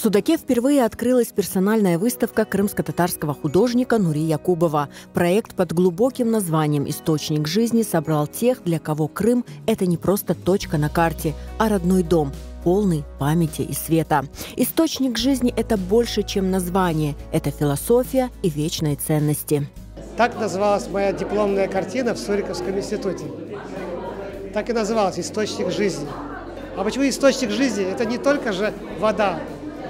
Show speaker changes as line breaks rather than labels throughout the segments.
Судаке впервые открылась персональная выставка крымско-татарского художника Нури Якубова. Проект под глубоким названием «Источник жизни» собрал тех, для кого Крым – это не просто точка на карте, а родной дом, полный памяти и света. Источник жизни – это больше, чем название. Это философия и вечные ценности.
Так называлась моя дипломная картина в Суриковском институте. Так и называлась «Источник жизни». А почему источник жизни? Это не только же вода.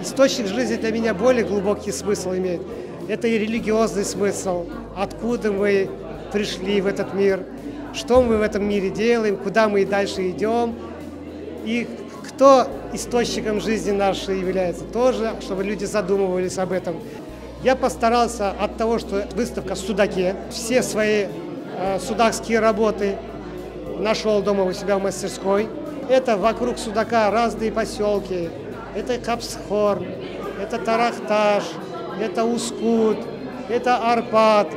Источник жизни для меня более глубокий смысл имеет. Это и религиозный смысл. Откуда мы пришли в этот мир, что мы в этом мире делаем, куда мы и дальше идем. И кто источником жизни нашей является тоже, чтобы люди задумывались об этом. Я постарался от того, что выставка в Судаке, все свои судакские работы нашел дома у себя в мастерской. Это вокруг Судака разные поселки. Это Капсхор, это Тарахташ, это Ускут, это Арпат.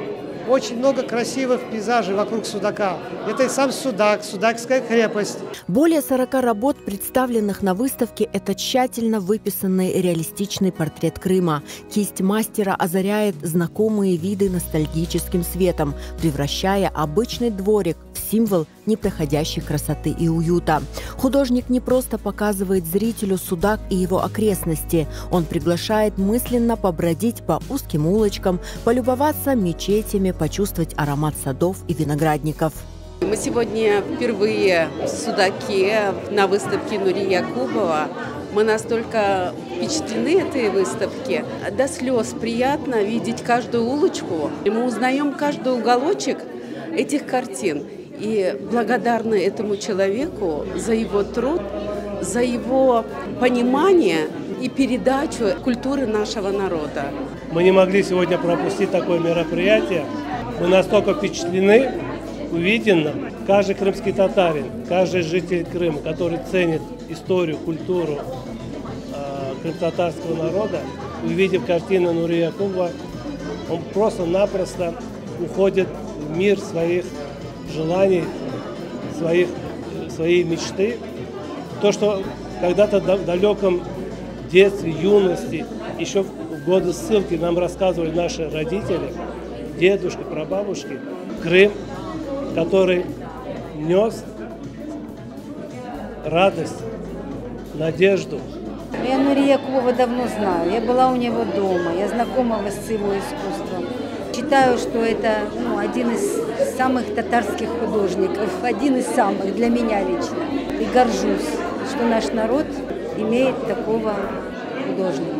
Очень много красивых пейзажей вокруг Судака. Это и сам Судак, Судакская крепость.
Более 40 работ, представленных на выставке, это тщательно выписанный реалистичный портрет Крыма. Кисть мастера озаряет знакомые виды ностальгическим светом, превращая обычный дворик в символ неприходящей красоты и уюта. Художник не просто показывает зрителю Судак и его окрестности. Он приглашает мысленно побродить по узким улочкам, полюбоваться мечетями, почувствовать аромат садов и виноградников.
Мы сегодня впервые в Судаке на выставке Нури Якубова. Мы настолько впечатлены этой выставки. До слез приятно видеть каждую улочку. И мы узнаем каждый уголочек этих картин. И благодарны этому человеку за его труд, за его понимание и передачу культуры нашего народа.
Мы не могли сегодня пропустить такое мероприятие. Мы настолько впечатлены увиденным. Каждый крымский татарин, каждый житель Крыма, который ценит историю, культуру крымтатарского народа, увидев картину Нури Якубова, он просто-напросто уходит в мир своих желаний, своей мечты. То, что когда-то в далеком детстве, юности, еще в годы ссылки нам рассказывали наши родители, дедушки, прабабушки, Крым, который нес радость, надежду.
Я Нури Якубова давно знаю, я была у него дома, я знакома с его искусством. Считаю, что это один из самых татарских художников, один из самых для меня лично. И горжусь, что наш народ имеет такого художника.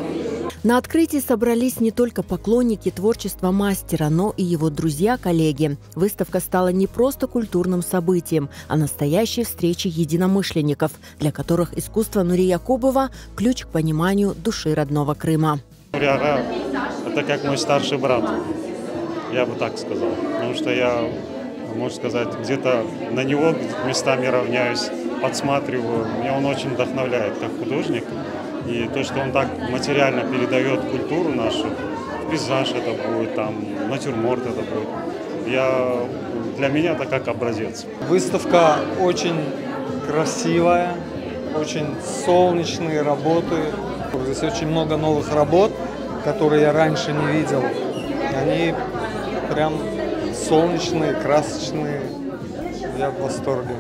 На открытии собрались не только поклонники творчества мастера, но и его друзья-коллеги. Выставка стала не просто культурным событием, а настоящей встречей единомышленников, для которых искусство Нури Якубова – ключ к пониманию души родного Крыма.
Нури Ага – это как мой старший брат, я бы так сказал. Потому что я, можно сказать, где-то на него местами равняюсь, подсматриваю. Меня он очень вдохновляет как художник. И то, что он так материально передает культуру нашу, пейзаж это будет, там, натюрморт это будет, для меня это как образец.
Выставка очень красивая, очень солнечные работы. Здесь очень много новых работ, которые я раньше не видел. Они прям солнечные, красочные. Я в восторге.